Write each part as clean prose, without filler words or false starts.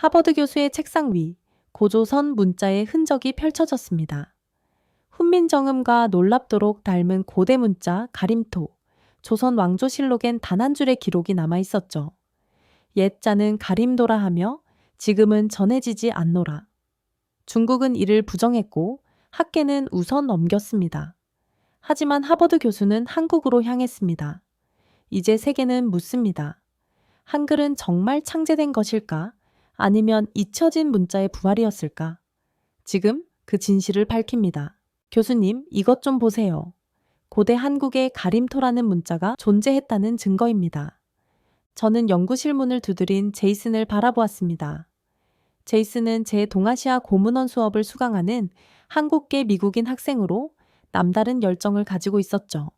하버드 교수의 책상 위 고조선 문자의 흔적이 펼쳐졌습니다. 훈민정음과 놀랍도록 닮은 고대 문자 가림토, 조선 왕조실록엔 단 한 줄의 기록이 남아 있었죠. 옛자는 가림도라 하며 지금은 전해지지 않노라. 중국은 이를 부정했고 학계는 우선 넘겼습니다. 하지만 하버드 교수는 한국으로 향했습니다. 이제 세계는 묻습니다. 한글은 정말 창제된 것일까? 아니면 잊혀진 문자의 부활이었을까? 지금 그 진실을 밝힙니다. 교수님, 이것 좀 보세요. 고대 한국에 가림토라는 문자가 존재했다는 증거입니다. 저는 연구실 문을 두드린 제이슨을 바라보았습니다. 제이슨은 제 동아시아 고문원 수업을 수강하는 한국계 미국인 학생으로 남다른 열정을 가지고 있었죠.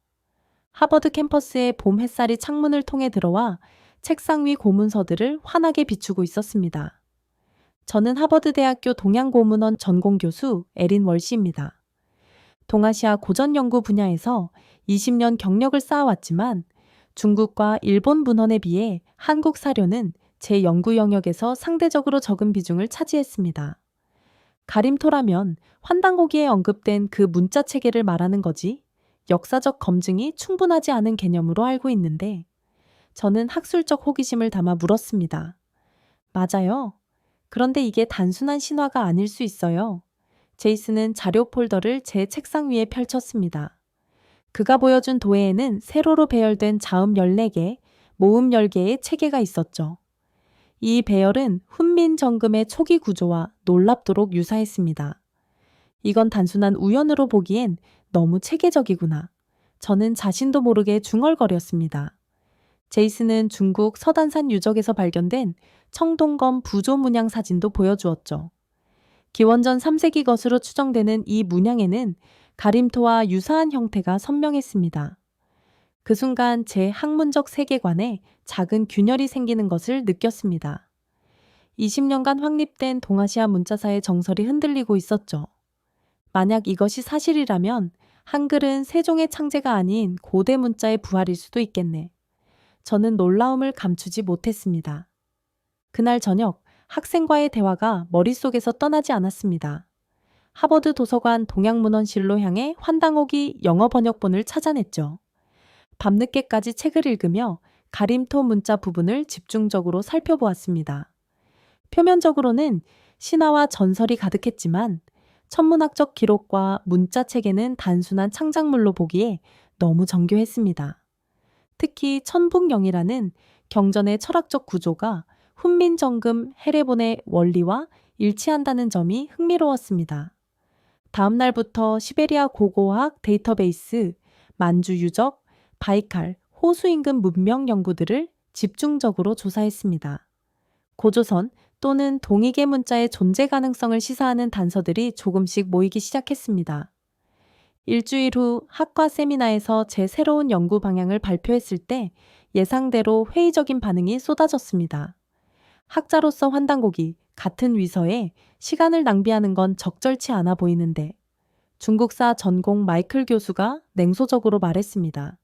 하버드 캠퍼스의 봄 햇살이 창문을 통해 들어와 책상 위 고문서들을 환하게 비추고 있었습니다. 저는 하버드대학교 동양고문원 전공 교수 에린 월시입니다. 동아시아 고전 연구 분야에서 20년 경력을 쌓아왔지만 중국과 일본 문헌에 비해 한국 사료는 제 연구 영역에서 상대적으로 적은 비중을 차지했습니다. 가림토라면 환단고기에 언급된 그 문자 체계를 말하는 거지 역사적 검증이 충분하지 않은 개념으로 알고 있는데 저는 학술적 호기심을 담아 물었습니다. 맞아요. 그런데 이게 단순한 신화가 아닐 수 있어요. 제이슨은 자료 폴더를 제 책상 위에 펼쳤습니다. 그가 보여준 도해에는 세로로 배열된 자음 14개, 모음 10개의 체계가 있었죠. 이 배열은 훈민정음의 초기 구조와 놀랍도록 유사했습니다. 이건 단순한 우연으로 보기엔 너무 체계적이구나. 저는 자신도 모르게 중얼거렸습니다. 제이슨은 중국 서단산 유적에서 발견된 청동검 부조 문양 사진도 보여주었죠. 기원전 3세기 것으로 추정되는 이 문양에는 가림토와 유사한 형태가 선명했습니다. 그 순간 제 학문적 세계관에 작은 균열이 생기는 것을 느꼈습니다. 20년간 확립된 동아시아 문자사의 정설이 흔들리고 있었죠. 만약 이것이 사실이라면 한글은 세종의 창제가 아닌 고대 문자의 부활일 수도 있겠네. 저는 놀라움을 감추지 못했습니다. 그날 저녁 학생과의 대화가 머릿속에서 떠나지 않았습니다. 하버드 도서관 동양문헌실로 향해 환당옥이 영어 번역본을 찾아냈죠. 밤늦게까지 책을 읽으며 가림토 문자 부분을 집중적으로 살펴보았습니다. 표면적으로는 신화와 전설이 가득했지만 천문학적 기록과 문자 체계는 단순한 창작물로 보기에 너무 정교했습니다. 특히 천북령이라는 경전의 철학적 구조가 훈민정금 해례본의 원리와 일치한다는 점이 흥미로웠습니다. 다음 날부터 시베리아 고고학 데이터베이스, 만주 유적, 바이칼, 호수 인근 문명 연구들을 집중적으로 조사했습니다. 고조선 또는 동이계 문자의 존재 가능성을 시사하는 단서들이 조금씩 모이기 시작했습니다. 일주일 후 학과 세미나에서 제 새로운 연구 방향을 발표했을 때 예상대로 회의적인 반응이 쏟아졌습니다. 학자로서 환단고기 같은 위서에 시간을 낭비하는 건 적절치 않아 보이는데 중국사 전공 마이클 교수가 냉소적으로 말했습니다.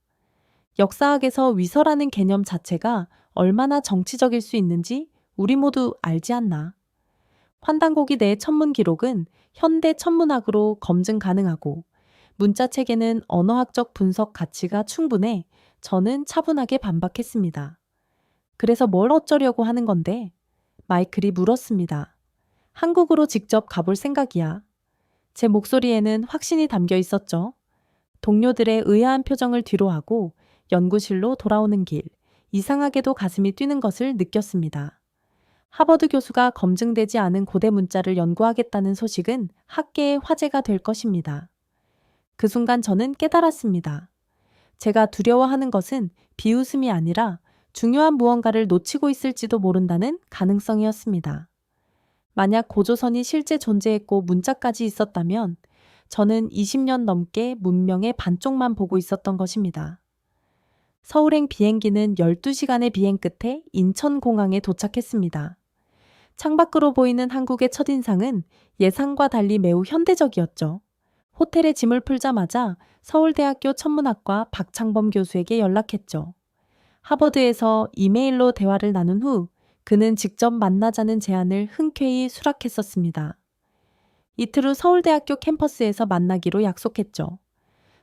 역사학에서 위서라는 개념 자체가 얼마나 정치적일 수 있는지 우리 모두 알지 않나. 환단고기 내 천문 기록은 현대 천문학으로 검증 가능하고 문자 체계는 언어학적 분석 가치가 충분해 저는 차분하게 반박했습니다. 그래서 뭘 어쩌려고 하는 건데? 마이클이 물었습니다. 한국으로 직접 가볼 생각이야. 제 목소리에는 확신이 담겨 있었죠. 동료들의 의아한 표정을 뒤로하고 연구실로 돌아오는 길, 이상하게도 가슴이 뛰는 것을 느꼈습니다. 하버드 교수가 검증되지 않은 고대 문자를 연구하겠다는 소식은 학계의 화제가 될 것입니다. 그 순간 저는 깨달았습니다. 제가 두려워하는 것은 비웃음이 아니라 중요한 무언가를 놓치고 있을지도 모른다는 가능성이었습니다. 만약 고조선이 실제 존재했고 문자까지 있었다면 저는 20년 넘게 문명의 반쪽만 보고 있었던 것입니다. 서울행 비행기는 12시간의 비행 끝에 인천공항에 도착했습니다. 창밖으로 보이는 한국의 첫인상은 예상과 달리 매우 현대적이었죠. 호텔에 짐을 풀자마자 서울대학교 천문학과 박창범 교수에게 연락했죠. 하버드에서 이메일로 대화를 나눈 후 그는 직접 만나자는 제안을 흔쾌히 수락했었습니다. 이틀 후 서울대학교 캠퍼스에서 만나기로 약속했죠.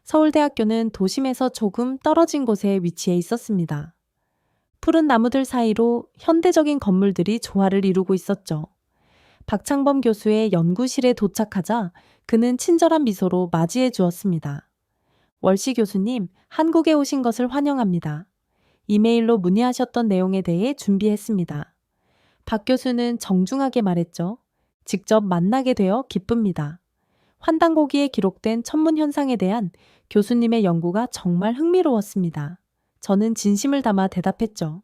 서울대학교는 도심에서 조금 떨어진 곳에 위치해 있었습니다. 푸른 나무들 사이로 현대적인 건물들이 조화를 이루고 있었죠. 박창범 교수의 연구실에 도착하자 그는 친절한 미소로 맞이해 주었습니다. 월시 교수님, 한국에 오신 것을 환영합니다. 이메일로 문의하셨던 내용에 대해 준비했습니다. 박 교수는 정중하게 말했죠. 직접 만나게 되어 기쁩니다. 환단고기에 기록된 천문 현상에 대한 교수님의 연구가 정말 흥미로웠습니다. 저는 진심을 담아 대답했죠.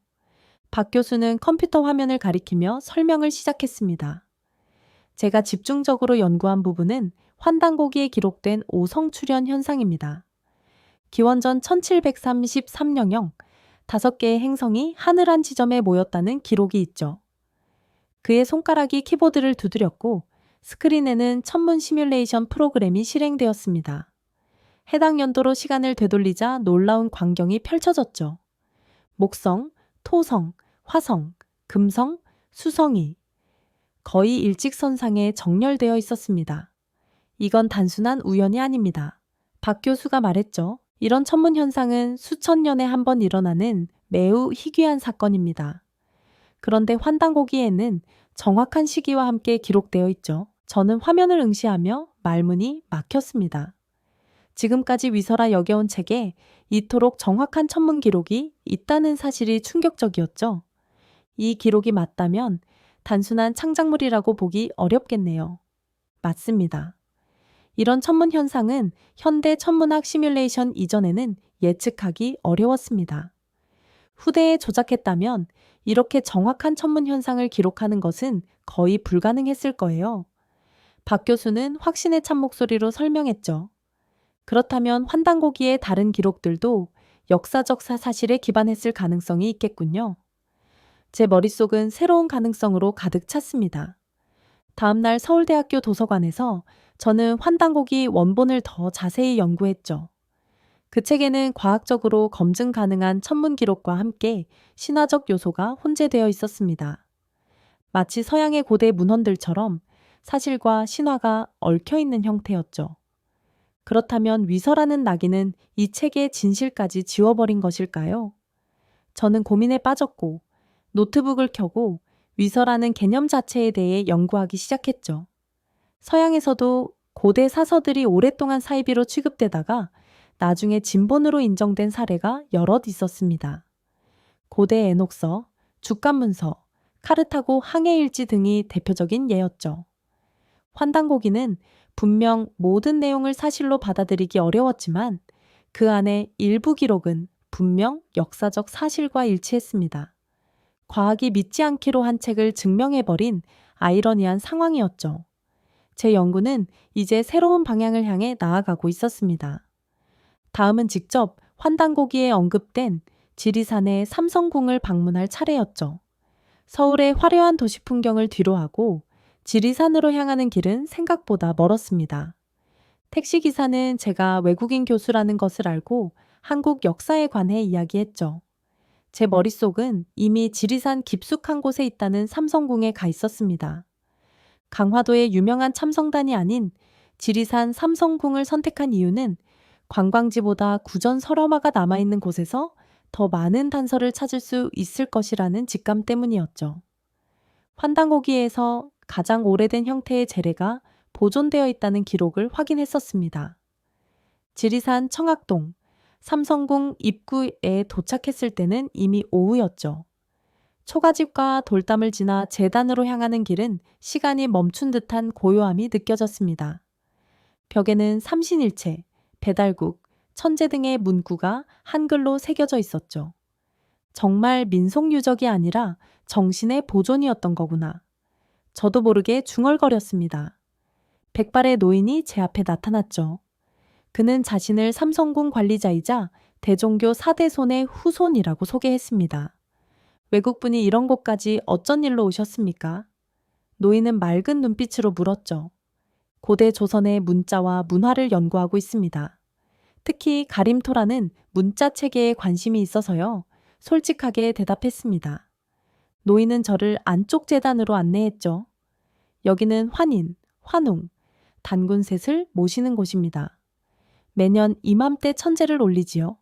박 교수는 컴퓨터 화면을 가리키며 설명을 시작했습니다. 제가 집중적으로 연구한 부분은 환단고기에 기록된 오성 출현 현상입니다. 기원전 1733년경 5개의 행성이 하늘 한 지점에 모였다는 기록이 있죠. 그의 손가락이 키보드를 두드렸고 스크린에는 천문 시뮬레이션 프로그램이 실행되었습니다. 해당 연도로 시간을 되돌리자 놀라운 광경이 펼쳐졌죠. 목성, 토성, 화성, 금성, 수성이 거의 일직선상에 정렬되어 있었습니다. 이건 단순한 우연이 아닙니다. 박 교수가 말했죠. 이런 천문 현상은 수천 년에 한 번 일어나는 매우 희귀한 사건입니다. 그런데 환단고기에는 정확한 시기와 함께 기록되어 있죠. 저는 화면을 응시하며 말문이 막혔습니다. 지금까지 위서라 여겨온 책에 이토록 정확한 천문 기록이 있다는 사실이 충격적이었죠. 이 기록이 맞다면 단순한 창작물이라고 보기 어렵겠네요. 맞습니다. 이런 천문 현상은 현대 천문학 시뮬레이션 이전에는 예측하기 어려웠습니다. 후대에 조작했다면 이렇게 정확한 천문 현상을 기록하는 것은 거의 불가능했을 거예요. 박 교수는 확신에 찬 목소리로 설명했죠. 그렇다면 환단고기의 다른 기록들도 역사적 사실에 기반했을 가능성이 있겠군요. 제 머릿속은 새로운 가능성으로 가득 찼습니다. 다음날 서울대학교 도서관에서 저는 환단고기 원본을 더 자세히 연구했죠. 그 책에는 과학적으로 검증 가능한 천문 기록과 함께 신화적 요소가 혼재되어 있었습니다. 마치 서양의 고대 문헌들처럼 사실과 신화가 얽혀 있는 형태였죠. 그렇다면 위서라는 낙인은 이 책의 진실까지 지워버린 것일까요? 저는 고민에 빠졌고 노트북을 켜고 위서라는 개념 자체에 대해 연구하기 시작했죠. 서양에서도 고대 사서들이 오랫동안 사이비로 취급되다가 나중에 진본으로 인정된 사례가 여럿 있었습니다. 고대 에녹서, 주간문서, 카르타고 항해일지 등이 대표적인 예였죠. 환단고기는 분명 모든 내용을 사실로 받아들이기 어려웠지만 그 안에 일부 기록은 분명 역사적 사실과 일치했습니다. 과학이 믿지 않기로 한 책을 증명해버린 아이러니한 상황이었죠. 제 연구는 이제 새로운 방향을 향해 나아가고 있었습니다. 다음은 직접 환단고기에 언급된 지리산의 삼성궁을 방문할 차례였죠. 서울의 화려한 도시 풍경을 뒤로하고 지리산으로 향하는 길은 생각보다 멀었습니다. 택시기사는 제가 외국인 교수라는 것을 알고 한국 역사에 관해 이야기했죠. 제 머릿속은 이미 지리산 깊숙한 곳에 있다는 삼성궁에 가 있었습니다. 강화도의 유명한 참성단이 아닌 지리산 삼성궁을 선택한 이유는 관광지보다 구전 설화마가 남아있는 곳에서 더 많은 단서를 찾을 수 있을 것이라는 직감 때문이었죠. 환단고기에서 가장 오래된 형태의 재래가 보존되어 있다는 기록을 확인했었습니다. 지리산 청학동, 삼성궁 입구에 도착했을 때는 이미 오후였죠. 초가집과 돌담을 지나 재단으로 향하는 길은 시간이 멈춘 듯한 고요함이 느껴졌습니다. 벽에는 삼신일체, 배달국, 천재 등의 문구가 한글로 새겨져 있었죠. 정말 민속유적이 아니라 정신의 보존이었던 거구나. 저도 모르게 중얼거렸습니다. 백발의 노인이 제 앞에 나타났죠. 그는 자신을 삼성궁 관리자이자 대종교 사대손의 후손이라고 소개했습니다. 외국분이 이런 곳까지 어쩐 일로 오셨습니까? 노인은 맑은 눈빛으로 물었죠. 고대 조선의 문자와 문화를 연구하고 있습니다. 특히 가림토라는 문자 체계에 관심이 있어서요. 솔직하게 대답했습니다. 노인은 저를 안쪽 재단으로 안내했죠. 여기는 환인, 환웅, 단군셋을 모시는 곳입니다. 매년 이맘때 천재를 올리지요.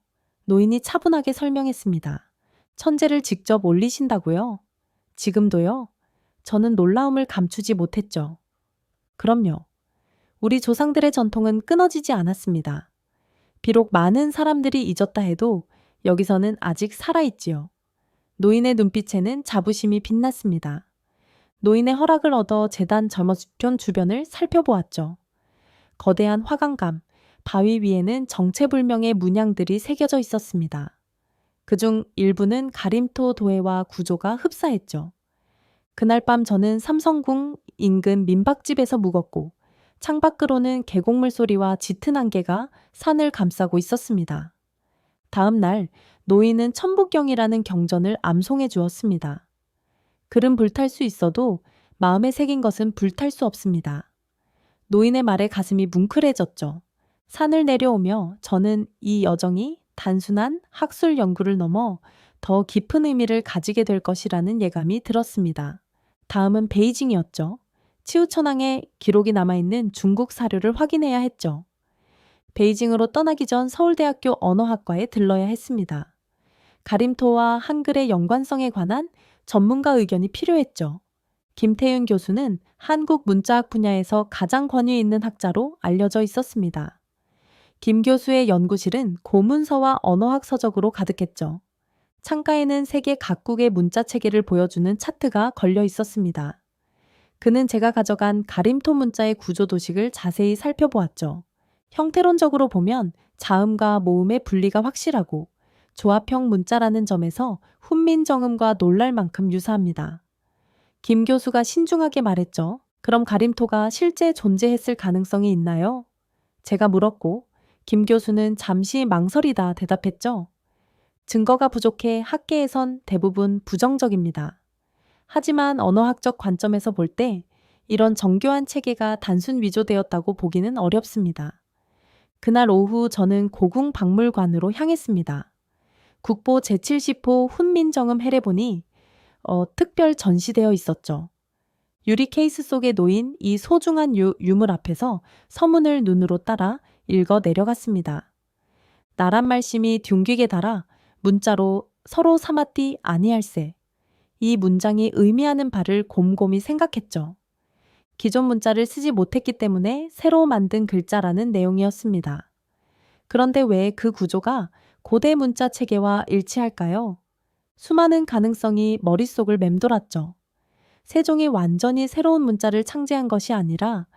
노인이 차분하게 설명했습니다. 천재를 직접 올리신다고요? 지금도요? 저는 놀라움을 감추지 못했죠. 그럼요. 우리 조상들의 전통은 끊어지지 않았습니다. 비록 많은 사람들이 잊었다 해도 여기서는 아직 살아있지요. 노인의 눈빛에는 자부심이 빛났습니다. 노인의 허락을 얻어 재단 점화수편 주변을 살펴보았죠. 거대한 화강감, 바위 위에는 정체불명의 문양들이 새겨져 있었습니다. 그중 일부는 가림토 도해와 구조가 흡사했죠. 그날 밤 저는 삼성궁 인근 민박집에서 묵었고 창밖으로는 계곡물 소리와 짙은 안개가 산을 감싸고 있었습니다. 다음 날 노인은 천부경이라는 경전을 암송해 주었습니다. 글은 불탈 수 있어도 마음에 새긴 것은 불탈 수 없습니다. 노인의 말에 가슴이 뭉클해졌죠. 산을 내려오며 저는 이 여정이 단순한 학술 연구를 넘어 더 깊은 의미를 가지게 될 것이라는 예감이 들었습니다. 다음은 베이징이었죠. 치우천왕에 기록이 남아있는 중국 사료를 확인해야 했죠. 베이징으로 떠나기 전 서울대학교 언어학과에 들러야 했습니다. 가림토와 한글의 연관성에 관한 전문가 의견이 필요했죠. 김태윤 교수는 한국 문자학 분야에서 가장 권위 있는 학자로 알려져 있었습니다. 김 교수의 연구실은 고문서와 언어학 서적으로 가득했죠. 창가에는 세계 각국의 문자 체계를 보여주는 차트가 걸려 있었습니다. 그는 제가 가져간 가림토 문자의 구조 도식을 자세히 살펴보았죠. 형태론적으로 보면 자음과 모음의 분리가 확실하고 조합형 문자라는 점에서 훈민정음과 놀랄 만큼 유사합니다. 김 교수가 신중하게 말했죠. 그럼 가림토가 실제 존재했을 가능성이 있나요? 제가 물었고 김 교수는 잠시 망설이다 대답했죠. 증거가 부족해 학계에선 대부분 부정적입니다. 하지만 언어학적 관점에서 볼 때 이런 정교한 체계가 단순 위조되었다고 보기는 어렵습니다. 그날 오후 저는 고궁박물관으로 향했습니다. 국보 제70호 훈민정음 해례본이 특별 전시되어 있었죠. 유리 케이스 속에 놓인 이 소중한 유물 앞에서 서문을 눈으로 따라 읽어 내려갔습니다. 나란 말씀이 둥귀게 달아 문자로 서로 삼았디 아니할세. 이 문장이 의미하는 바를 곰곰이 생각했죠. 기존 문자를 쓰지 못했기 때문에 새로 만든 글자라는 내용이었습니다. 그런데 왜 그 구조가 고대 문자 체계와 일치할까요? 수많은 가능성이 머릿속을 맴돌았죠. 세종이 완전히 새로운 문자를 창제한 것이 아니라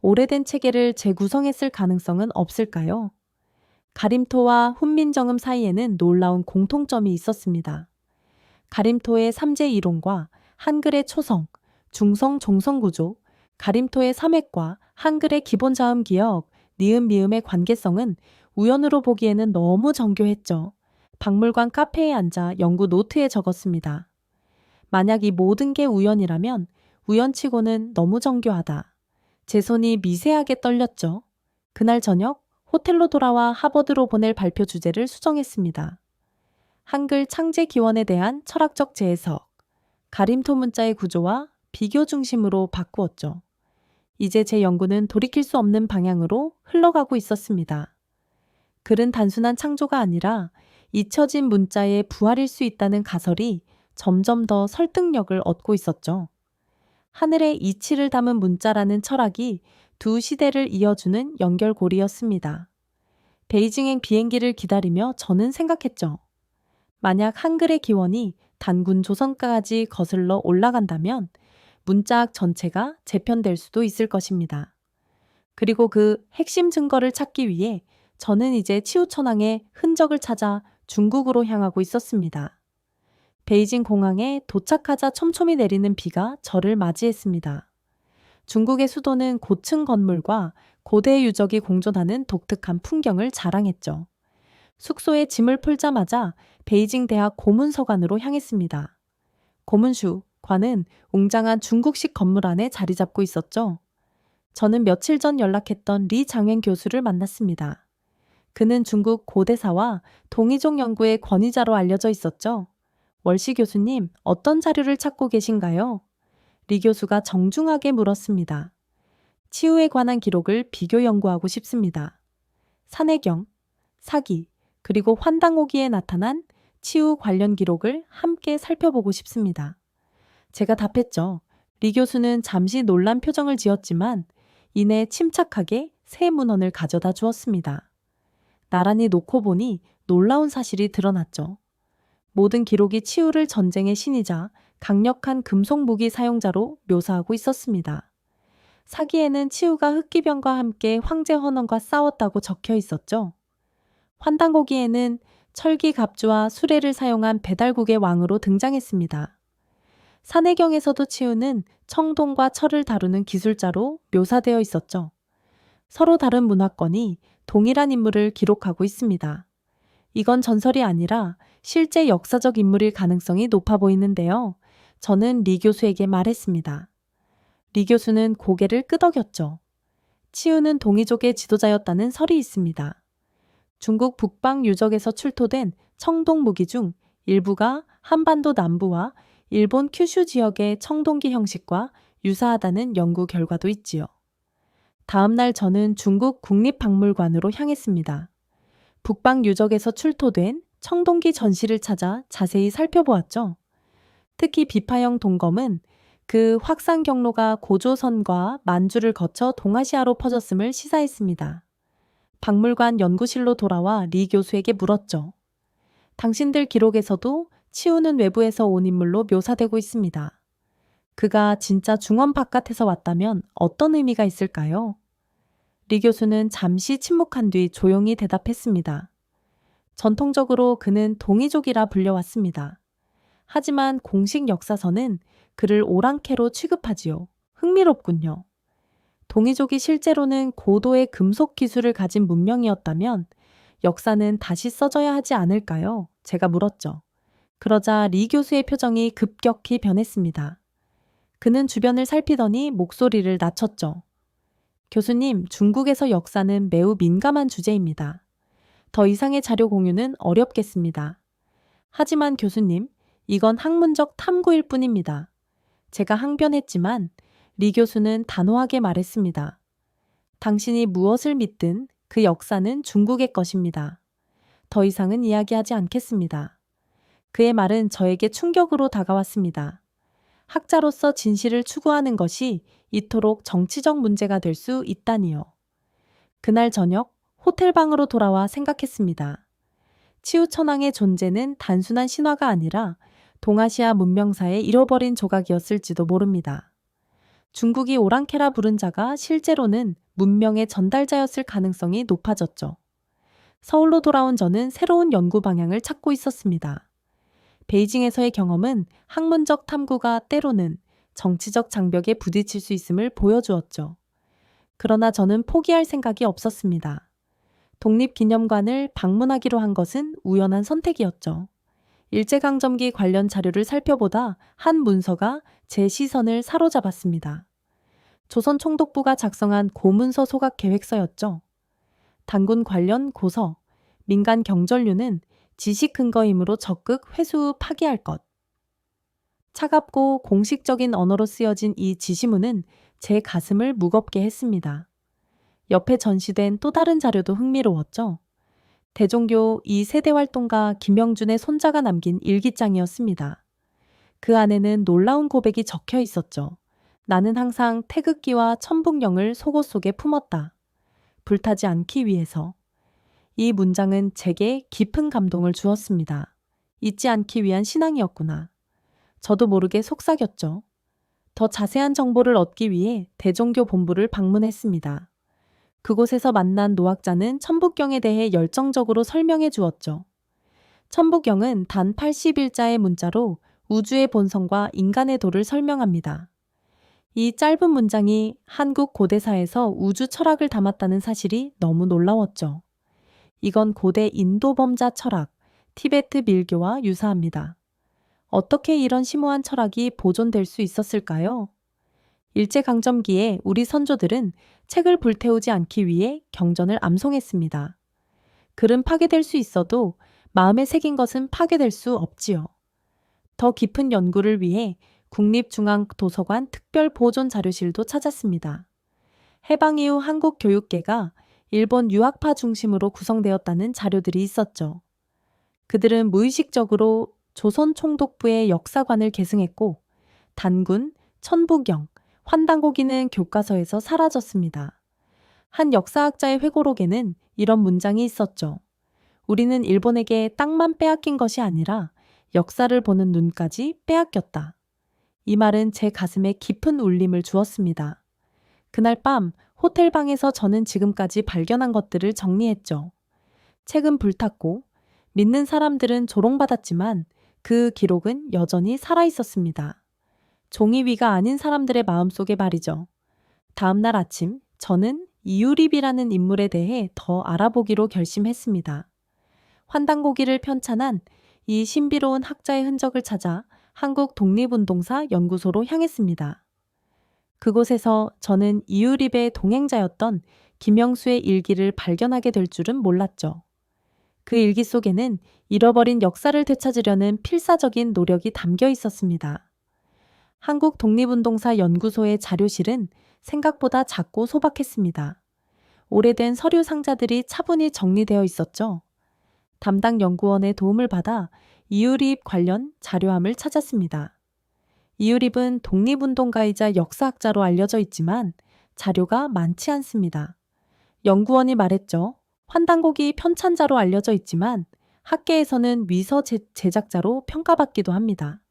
오래된 체계를 재구성했을 가능성은 없을까요? 가림토와 훈민정음 사이에는 놀라운 공통점이 있었습니다. 가림토의 삼재 이론과 한글의 초성, 중성, 종성 구조, 가림토의 삼획과 한글의 기본 자음 기억, 니은, 미음의 관계성은 우연으로 보기에는 너무 정교했죠. 박물관 카페에 앉아 연구 노트에 적었습니다. 만약 이 모든 게 우연이라면 우연치고는 너무 정교하다. 제 손이 미세하게 떨렸죠. 그날 저녁 호텔로 돌아와 하버드로 보낼 발표 주제를 수정했습니다. 한글 창제 기원에 대한 철학적 재해석, 가림토 문자의 구조와 비교 중심으로 바꾸었죠. 이제 제 연구는 돌이킬 수 없는 방향으로 흘러가고 있었습니다. 글은 단순한 창조가 아니라 잊혀진 문자의 부활일 수 있다는 가설이 점점 더 설득력을 얻고 있었죠. 하늘의 이치를 담은 문자라는 철학이 두 시대를 이어주는 연결고리였습니다. 베이징행 비행기를 기다리며 저는 생각했죠. 만약 한글의 기원이 단군 조선까지 거슬러 올라간다면 문자학 전체가 재편될 수도 있을 것입니다. 그리고 그 핵심 증거를 찾기 위해 저는 이제 치우천왕의 흔적을 찾아 중국으로 향하고 있었습니다. 베이징 공항에 도착하자 촘촘히 내리는 비가 저를 맞이했습니다. 중국의 수도는 고층 건물과 고대 유적이 공존하는 독특한 풍경을 자랑했죠. 숙소에 짐을 풀자마자 베이징 대학 고문서관으로 향했습니다. 고문슈관은 웅장한 중국식 건물 안에 자리 잡고 있었죠. 저는 며칠 전 연락했던 리 장웬 교수를 만났습니다. 그는 중국 고대사와 동이족 연구의 권위자로 알려져 있었죠. 월시 교수님, 어떤 자료를 찾고 계신가요? 리 교수가 정중하게 물었습니다. 치유에 관한 기록을 비교 연구하고 싶습니다. 산해경, 사기, 그리고 환당오기에 나타난 치유 관련 기록을 함께 살펴보고 싶습니다. 제가 답했죠. 리 교수는 잠시 놀란 표정을 지었지만 이내 침착하게 새 문헌을 가져다 주었습니다. 나란히 놓고 보니 놀라운 사실이 드러났죠. 모든 기록이 치유를 전쟁의 신이자 강력한 금속 무기 사용자로 묘사하고 있었습니다. 사기에는 치유가 흑기병과 함께 황제 헌원과 싸웠다고 적혀 있었죠. 환단고기에는 철기 갑주와 수레를 사용한 배달국의 왕으로 등장했습니다. 산해경에서도 치유는 청동과 철을 다루는 기술자로 묘사되어 있었죠. 서로 다른 문화권이 동일한 인물을 기록하고 있습니다. 이건 전설이 아니라 실제 역사적 인물일 가능성이 높아 보이는데요. 저는 리 교수에게 말했습니다. 리 교수는 고개를 끄덕였죠. 치유는 동이족의 지도자였다는 설이 있습니다. 중국 북방 유적에서 출토된 청동 무기 중 일부가 한반도 남부와 일본 큐슈 지역의 청동기 형식과 유사하다는 연구 결과도 있지요. 다음 날 저는 중국 국립박물관으로 향했습니다. 북방 유적에서 출토된 청동기 전시를 찾아 자세히 살펴보았죠. 특히 비파형 동검은 그 확산 경로가 고조선과 만주를 거쳐 동아시아로 퍼졌음을 시사했습니다. 박물관 연구실로 돌아와 리 교수에게 물었죠. 당신들 기록에서도 치우는 외부에서 온 인물로 묘사되고 있습니다. 그가 진짜 중원 바깥에서 왔다면 어떤 의미가 있을까요? 리 교수는 잠시 침묵한 뒤 조용히 대답했습니다. 전통적으로 그는 동이족이라 불려왔습니다. 하지만 공식 역사서는 그를 오랑캐로 취급하지요. 흥미롭군요. 동이족이 실제로는 고도의 금속 기술을 가진 문명이었다면 역사는 다시 써져야 하지 않을까요? 제가 물었죠. 그러자 리 교수의 표정이 급격히 변했습니다. 그는 주변을 살피더니 목소리를 낮췄죠. 교수님, 중국에서 역사는 매우 민감한 주제입니다. 더 이상의 자료 공유는 어렵겠습니다. 하지만 교수님, 이건 학문적 탐구일 뿐입니다. 제가 항변했지만 리 교수는 단호하게 말했습니다. 당신이 무엇을 믿든 그 역사는 중국의 것입니다. 더 이상은 이야기하지 않겠습니다. 그의 말은 저에게 충격으로 다가왔습니다. 학자로서 진실을 추구하는 것이 이토록 정치적 문제가 될 수 있다니요. 그날 저녁 호텔방으로 돌아와 생각했습니다. 치우천왕의 존재는 단순한 신화가 아니라 동아시아 문명사의 잃어버린 조각이었을지도 모릅니다. 중국이 오랑캐라 부른 자가 실제로는 문명의 전달자였을 가능성이 높아졌죠. 서울로 돌아온 저는 새로운 연구 방향을 찾고 있었습니다. 베이징에서의 경험은 학문적 탐구가 때로는 정치적 장벽에 부딪힐 수 있음을 보여주었죠. 그러나 저는 포기할 생각이 없었습니다. 독립기념관을 방문하기로 한 것은 우연한 선택이었죠. 일제강점기 관련 자료를 살펴보다 한 문서가 제 시선을 사로잡았습니다. 조선총독부가 작성한 고문서 소각 계획서였죠. 단군 관련 고서, 민간 경전류는 지식 근거이므로 적극 회수 후 파기할 것. 차갑고 공식적인 언어로 쓰여진 이 지시문은 제 가슴을 무겁게 했습니다. 옆에 전시된 또 다른 자료도 흥미로웠죠. 대종교 2세대 활동가 김영준의 손자가 남긴 일기장이었습니다. 그 안에는 놀라운 고백이 적혀 있었죠. 나는 항상 태극기와 천북령을 속옷 속에 품었다. 불타지 않기 위해서. 이 문장은 제게 깊은 감동을 주었습니다. 잊지 않기 위한 신앙이었구나. 저도 모르게 속삭였죠. 더 자세한 정보를 얻기 위해 대종교 본부를 방문했습니다. 그곳에서 만난 노학자는 천북경에 대해 열정적으로 설명해 주었죠. 천북경은 단 80일자의 문자로 우주의 본성과 인간의 도를 설명합니다. 이 짧은 문장이 한국 고대사에서 우주 철학을 담았다는 사실이 너무 놀라웠죠. 이건 고대 인도 범자 철학, 티베트 밀교와 유사합니다. 어떻게 이런 심오한 철학이 보존될 수 있었을까요? 일제강점기에 우리 선조들은 책을 불태우지 않기 위해 경전을 암송했습니다. 글은 파괴될 수 있어도 마음에 새긴 것은 파괴될 수 없지요. 더 깊은 연구를 위해 국립중앙도서관 특별보존자료실도 찾았습니다. 해방 이후 한국 교육계가 일본 유학파 중심으로 구성되었다는 자료들이 있었죠. 그들은 무의식적으로 조선 총독부의 역사관을 계승했고 단군, 천부경, 환단고기는 교과서에서 사라졌습니다. 한 역사학자의 회고록에는 이런 문장이 있었죠. 우리는 일본에게 땅만 빼앗긴 것이 아니라 역사를 보는 눈까지 빼앗겼다. 이 말은 제 가슴에 깊은 울림을 주었습니다. 그날 밤 호텔 방에서 저는 지금까지 발견한 것들을 정리했죠. 책은 불탔고 믿는 사람들은 조롱받았지만 그 기록은 여전히 살아있었습니다. 종이 위가 아닌 사람들의 마음속에 말이죠. 다음 날 아침 저는 이유립이라는 인물에 대해 더 알아보기로 결심했습니다. 환단고기를 편찬한 이 신비로운 학자의 흔적을 찾아 한국 독립운동사 연구소로 향했습니다. 그곳에서 저는 이유립의 동행자였던 김영수의 일기를 발견하게 될 줄은 몰랐죠. 그 일기 속에는 잃어버린 역사를 되찾으려는 필사적인 노력이 담겨 있었습니다. 한국 독립운동사 연구소의 자료실은 생각보다 작고 소박했습니다. 오래된 서류 상자들이 차분히 정리되어 있었죠. 담당 연구원의 도움을 받아 이유립 관련 자료함을 찾았습니다. 이유립은 독립운동가이자 역사학자로 알려져 있지만 자료가 많지 않습니다. 연구원이 말했죠. 환단고기 편찬자로 알려져 있지만 학계에서는 위서 제작자로 평가받기도 합니다.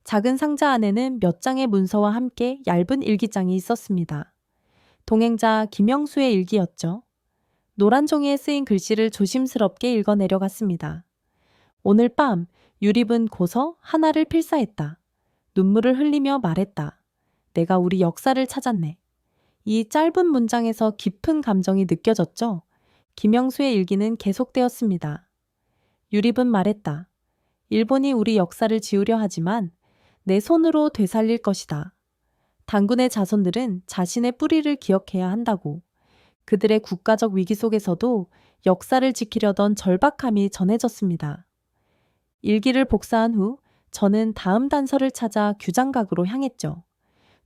작은 상자 안에는 몇 장의 문서와 함께 얇은 일기장이 있었습니다. 동행자 김영수의 일기였죠. 노란 종이에 쓰인 글씨를 조심스럽게 읽어 내려갔습니다. 오늘 밤 유립은 고서 하나를 필사했다. 눈물을 흘리며 말했다. 내가 우리 역사를 찾았네. 이 짧은 문장에서 깊은 감정이 느껴졌죠. 김영수의 일기는 계속되었습니다. 유립은 말했다. 일본이 우리 역사를 지우려 하지만 내 손으로 되살릴 것이다. 단군의 자손들은 자신의 뿌리를 기억해야 한다고. 그들의 국가적 위기 속에서도 역사를 지키려던 절박함이 전해졌습니다. 일기를 복사한 후 저는 다음 단서를 찾아 규장각으로 향했죠.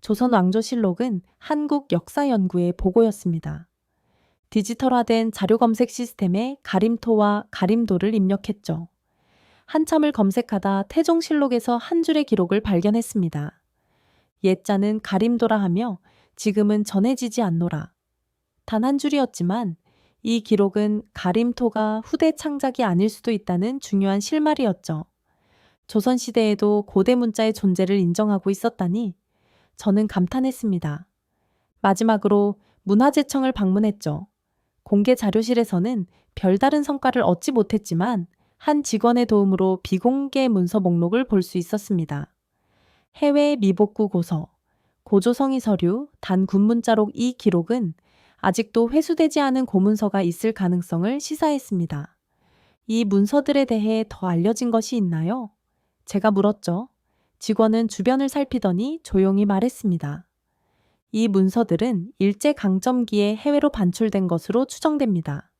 조선 왕조실록은 한국 역사연구의 보고였습니다. 디지털화된 자료 검색 시스템에 가림토와 가림도를 입력했죠. 한참을 검색하다 태종실록에서 한 줄의 기록을 발견했습니다. 옛자는 가림도라 하며 지금은 전해지지 않노라. 단 한 줄이었지만 이 기록은 가림토가 후대 창작이 아닐 수도 있다는 중요한 실마리였죠. 조선시대에도 고대 문자의 존재를 인정하고 있었다니 저는 감탄했습니다. 마지막으로 문화재청을 방문했죠. 공개 자료실에서는 별다른 성과를 얻지 못했지만 한 직원의 도움으로 비공개 문서 목록을 볼 수 있었습니다. 해외 미복구 고서, 고조성이 서류, 단 군문자록 이 기록은 아직도 회수되지 않은 고문서가 있을 가능성을 시사했습니다. 이 문서들에 대해 더 알려진 것이 있나요? 제가 물었죠. 직원은 주변을 살피더니 조용히 말했습니다. 이 문서들은 일제강점기에 해외로 반출된 것으로 추정됩니다.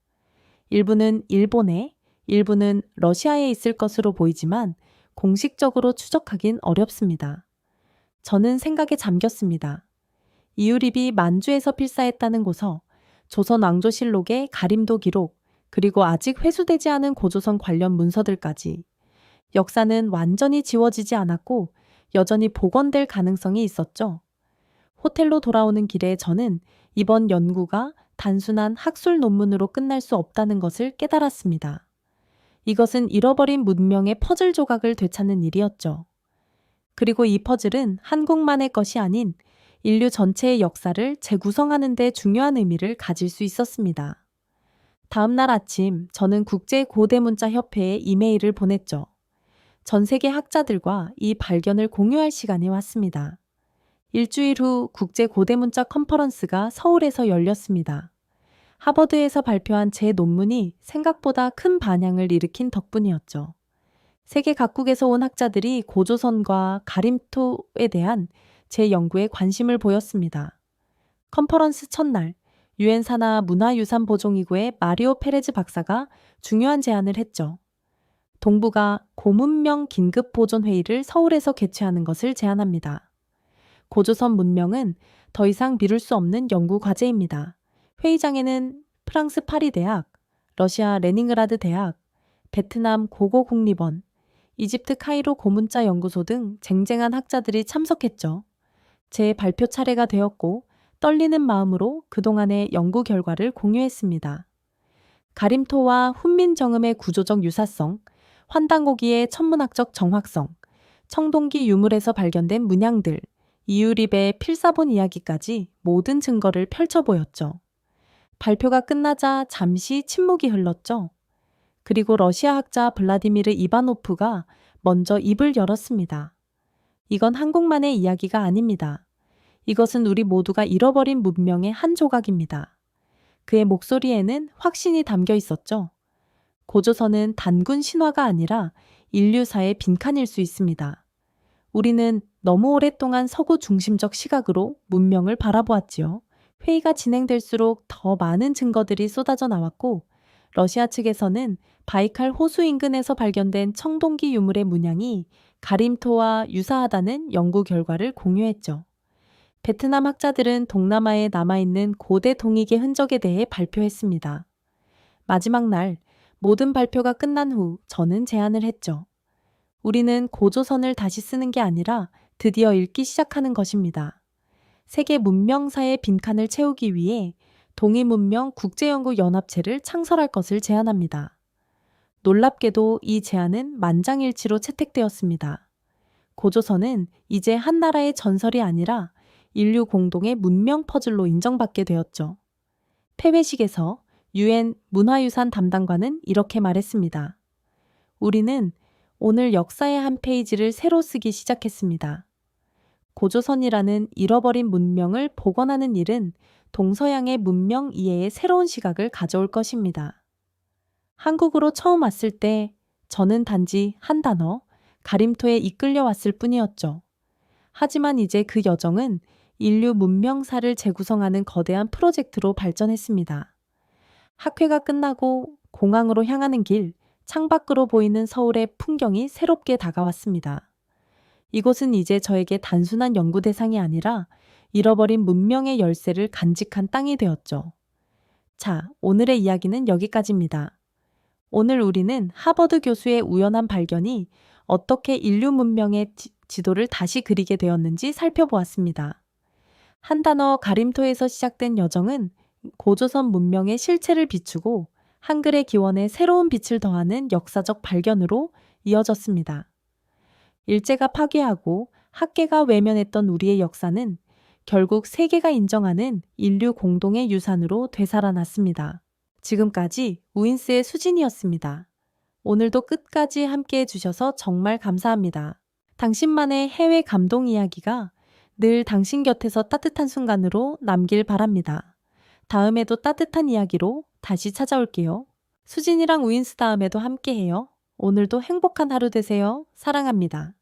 일부는 일본에, 일부는 러시아에 있을 것으로 보이지만 공식적으로 추적하긴 어렵습니다. 저는 생각에 잠겼습니다. 이유립이 만주에서 필사했다는 고서, 조선 왕조실록의 가림도 기록, 그리고 아직 회수되지 않은 고조선 관련 문서들까지. 역사는 완전히 지워지지 않았고 여전히 복원될 가능성이 있었죠. 호텔로 돌아오는 길에 저는 이번 연구가 단순한 학술 논문으로 끝날 수 없다는 것을 깨달았습니다. 이것은 잃어버린 문명의 퍼즐 조각을 되찾는 일이었죠. 그리고 이 퍼즐은 한국만의 것이 아닌 인류 전체의 역사를 재구성하는 데 중요한 의미를 가질 수 있었습니다. 다음 날 아침 저는 국제고대문자협회에 이메일을 보냈죠. 전 세계 학자들과 이 발견을 공유할 시간이 왔습니다. 일주일 후 국제고대문자 컨퍼런스가 서울에서 열렸습니다. 하버드에서 발표한 제 논문이 생각보다 큰 반향을 일으킨 덕분이었죠. 세계 각국에서 온 학자들이 고조선과 가림토에 대한 제 연구에 관심을 보였습니다. 컨퍼런스 첫날, 유엔 산하 문화유산보존기구의 마리오 페레즈 박사가 중요한 제안을 했죠. 동부가 고문명 긴급보존회의를 서울에서 개최하는 것을 제안합니다. 고조선 문명은 더 이상 미룰 수 없는 연구 과제입니다. 회의장에는 프랑스 파리 대학, 러시아 레닌그라드 대학, 베트남 고고국립원, 이집트 카이로 고문자 연구소 등 쟁쟁한 학자들이 참석했죠. 제 발표 차례가 되었고 떨리는 마음으로 그동안의 연구 결과를 공유했습니다. 가림토와 훈민정음의 구조적 유사성, 환단고기의 천문학적 정확성, 청동기 유물에서 발견된 문양들, 이유립의 필사본 이야기까지 모든 증거를 펼쳐 보였죠. 발표가 끝나자 잠시 침묵이 흘렀죠. 그리고 러시아 학자 블라디미르 이바노프가 먼저 입을 열었습니다. 이건 한국만의 이야기가 아닙니다. 이것은 우리 모두가 잃어버린 문명의 한 조각입니다. 그의 목소리에는 확신이 담겨 있었죠. 고조선은 단군 신화가 아니라 인류사의 빈칸일 수 있습니다. 우리는 너무 오랫동안 서구 중심적 시각으로 문명을 바라보았지요. 회의가 진행될수록 더 많은 증거들이 쏟아져 나왔고 러시아 측에서는 바이칼 호수 인근에서 발견된 청동기 유물의 문양이 가림토와 유사하다는 연구 결과를 공유했죠. 베트남 학자들은 동남아에 남아있는 고대 동익의 흔적에 대해 발표했습니다. 마지막 날 모든 발표가 끝난 후 저는 제안을 했죠. 우리는 고조선을 다시 쓰는 게 아니라 드디어 읽기 시작하는 것입니다. 세계 문명사의 빈칸을 채우기 위해 동이문명 국제연구연합체를 창설할 것을 제안합니다. 놀랍게도 이 제안은 만장일치로 채택되었습니다. 고조선은 이제 한 나라의 전설이 아니라 인류 공동의 문명 퍼즐로 인정받게 되었죠. 폐회식에서 UN 문화유산 담당관은 이렇게 말했습니다. 우리는 오늘 역사의 한 페이지를 새로 쓰기 시작했습니다. 고조선이라는 잃어버린 문명을 복원하는 일은 동서양의 문명 이해에 새로운 시각을 가져올 것입니다. 한국으로 처음 왔을 때 저는 단지 한 단어, 가림토에 이끌려 왔을 뿐이었죠. 하지만 이제 그 여정은 인류 문명사를 재구성하는 거대한 프로젝트로 발전했습니다. 학회가 끝나고 공항으로 향하는 길, 창밖으로 보이는 서울의 풍경이 새롭게 다가왔습니다. 이곳은 이제 저에게 단순한 연구 대상이 아니라 잃어버린 문명의 열쇠를 간직한 땅이 되었죠. 자, 오늘의 이야기는 여기까지입니다. 오늘 우리는 하버드 교수의 우연한 발견이 어떻게 인류 문명의 지도를 다시 그리게 되었는지 살펴보았습니다. 한 단어 가림토에서 시작된 여정은 고조선 문명의 실체를 비추고 한글의 기원에 새로운 빛을 더하는 역사적 발견으로 이어졌습니다. 일제가 파괴하고 학계가 외면했던 우리의 역사는 결국 세계가 인정하는 인류 공동의 유산으로 되살아났습니다. 지금까지 우인스의 수진이었습니다. 오늘도 끝까지 함께해 주셔서 정말 감사합니다. 당신만의 해외 감동 이야기가 늘 당신 곁에서 따뜻한 순간으로 남길 바랍니다. 다음에도 따뜻한 이야기로 다시 찾아올게요. 수진이랑 우인스 다음에도 함께해요. 오늘도 행복한 하루 되세요. 사랑합니다.